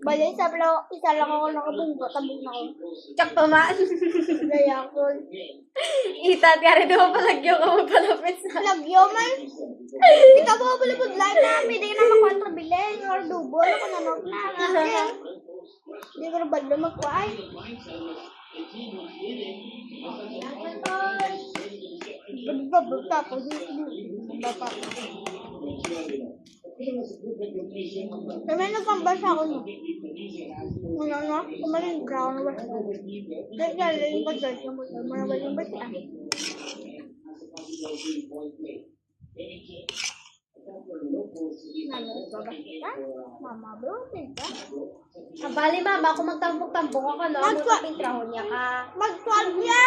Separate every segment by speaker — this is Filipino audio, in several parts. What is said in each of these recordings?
Speaker 1: Bali, isa lang ako nakabunggo, tabog na ako.
Speaker 2: Tsak tama.
Speaker 1: Gaya ko.
Speaker 2: Itat ka rin naman palagyo ka magpalapit sa...
Speaker 1: Lagyo man. Ikaw ba pala po live na? May di na makontrabili. Or dubo. Ano ko nanok na. Hindi ko na balo magkuhay. Pagbablog tapos. Bapa. Kami nagkambasa ako no. Ano? Kumaling crown na ba? Dahil galing ko dahil yung manawaling ba siya? Mama, bro, ka?
Speaker 2: Bali mama, kung magtambok-tambok ako, no? Magpapintrahon niya ka.
Speaker 1: Mag-12 niya!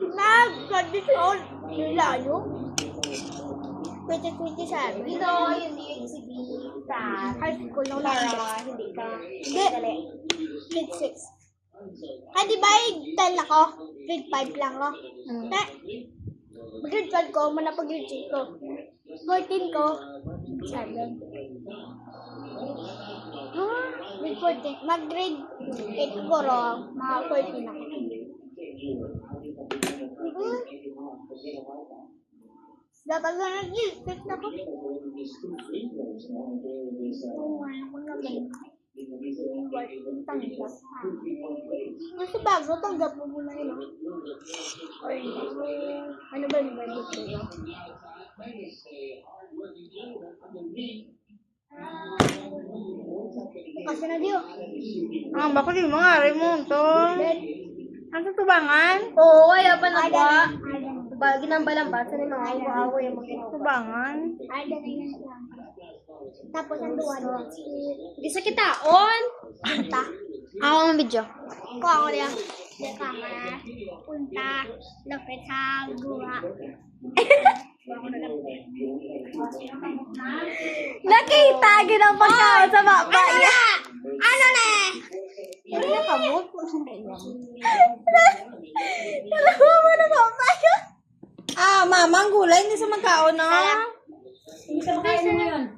Speaker 1: Nag-tradisyon! Nilayo? 2027.
Speaker 2: Dito, yun yung exhibit sa
Speaker 1: High school nung
Speaker 2: Lara, hindi ka.
Speaker 1: Hindi. Grade 6. Ah, di ba 10 ako? Grade 5 lang ako. Grade 12 ko, muna pag grade 6 ko. 14 ko, 7. Grade 14. Mag-grade 8 ko ro, mga 14 ako. Dapat na nag-grade 6 na ko. Kasi bago, tanggap mo muna yun. Ano ba yung bago sa'yo? Kasi na diyo.
Speaker 2: Bako di mga remonto. Ang tutubangan? Oo, kaya pa na ba? Ginambalang ba? Sa mga awa yung mga tubangan?
Speaker 1: Ay, dati na siya. Tapos ang duwan.
Speaker 2: Isa kita on.
Speaker 1: Punta.
Speaker 2: Ako ang video.
Speaker 1: Ko ako niya. Sa kamera. Punta. Lapit sa guha.
Speaker 2: Nakita, ginambalang sa baba niya.
Speaker 1: Ano na?
Speaker 2: Hindi na kamot. Dalawa mo na baba niya. Mama, ang gulay. Hindi sa magkaon na.
Speaker 1: Hindi sa makain mo yun.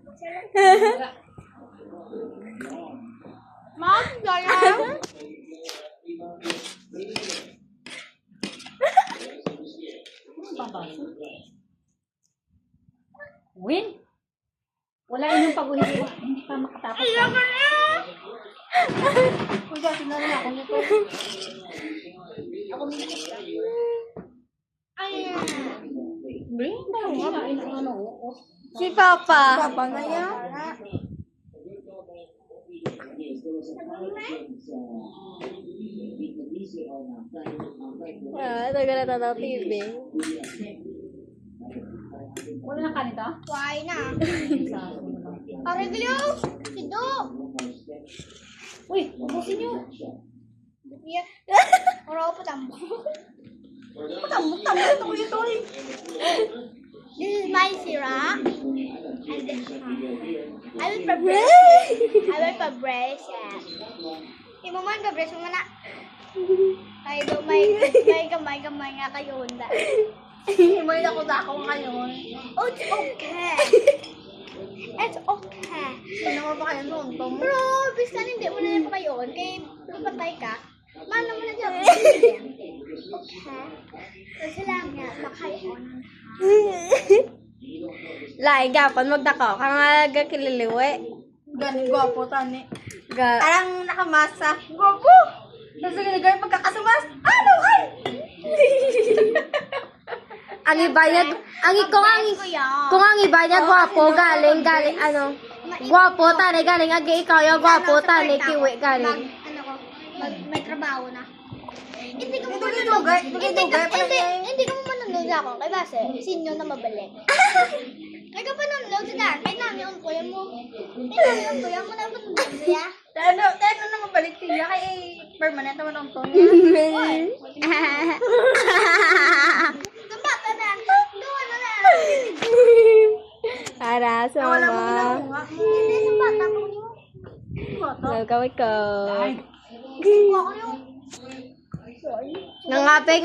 Speaker 1: Mom, gaya.
Speaker 3: Win? Wala inyong pag-uhin. Hindi pa makatapos.
Speaker 1: Ayaw ko na.
Speaker 2: Kung dati na lang ako nito.
Speaker 1: Ako minit ka. Ay.
Speaker 2: Bring na nga.
Speaker 3: Kain ang ano.
Speaker 2: Si Papa. Papa na yan. Taga na tataw TV.
Speaker 3: Wala na kanita?
Speaker 1: Why na? Areglo. Sido.
Speaker 3: Uy, ubusin nyo.
Speaker 1: Iya. Oro pa tambo.
Speaker 2: Tambok ito ko ito eh.
Speaker 1: This is my syrup. And then, I will pa-brace it. Imaman pa-brace mo na. Ay, do may nga kayo hunda.
Speaker 2: May dako-dako ngayon.
Speaker 1: Oh, it's okay. It's okay.
Speaker 2: Ano nga ba kayo noon?
Speaker 1: Bro, bis ka hindi mo na yan pa kayo. Kaya patay ka. Mano mo na dyan. Okay. Kasi lang nga, makayon.
Speaker 2: Lai gapan magdako kang kililiwe. Gan gwapo tani. Parang nakamasa. Gwapo. Kasi ginagay pagkakasumas. Ano ay? Ang iba niya, kung ang iba niya gwapo galing ano. Gwapo tani galing agi ikaw yung gwapo tani kiwi galing.
Speaker 1: Ano ko, may trabaho na. Hindi ko mo
Speaker 2: Dugay
Speaker 1: hindi ko mo manunod ako kay base sinyo na mabalik. Kaya ka pa nunod sa kay namin ang kuya mo. Kay namin ang kuya mo na manunod siya.
Speaker 2: Tano na mabalik siya kay permanent naman ang tono.
Speaker 1: Kabata na. Doon na na.
Speaker 2: Para sa mama.
Speaker 1: Hindi sa bata mo niyo.
Speaker 2: Gawin ko.
Speaker 1: Kuha ko yung
Speaker 2: Nangabe.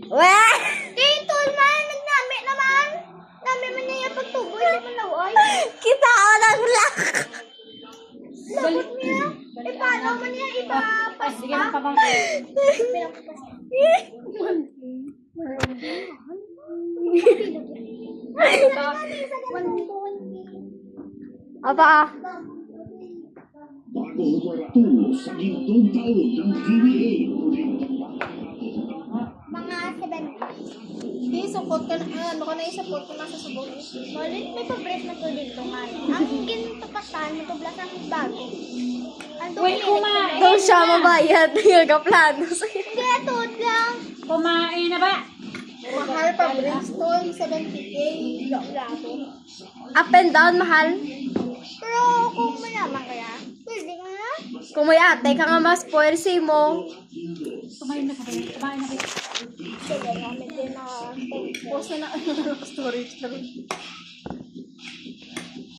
Speaker 2: Wah!
Speaker 1: Tito man, nagnami naman. Nami man niya yung pagtuboy, hindi man naway.
Speaker 2: Kita ko ng lock.
Speaker 1: Labot niya. Eh, paano man niya
Speaker 3: Ay,
Speaker 1: ipapas
Speaker 3: sige
Speaker 1: pa?
Speaker 3: lang pa bang.
Speaker 2: Apa?
Speaker 4: Bago sa gintong taon ng PBA.
Speaker 1: Mga 70.
Speaker 2: Hindi, support ka na. Ano ka na yung support ko nasa subok.
Speaker 1: Malit, may pabres na to dito nga. Ang gintapasan, may pablas ang bago. Ando
Speaker 3: Uy, kumain.
Speaker 2: Daw siya mabayad. Nagaplano sa'yo.
Speaker 1: Hindi, tuod lang.
Speaker 3: Kumain na ba?
Speaker 2: Mahal pa, Bristol, 70K.
Speaker 1: Labo.
Speaker 2: Up and down, mahal.
Speaker 1: Pero kung mayaman kaya, pwede ka na.
Speaker 2: Kung may ate ka nga mas puwersi mo.
Speaker 3: Kumain na ka ba? Kumain na ba?
Speaker 1: Sige, namin din na.
Speaker 2: Post na storage.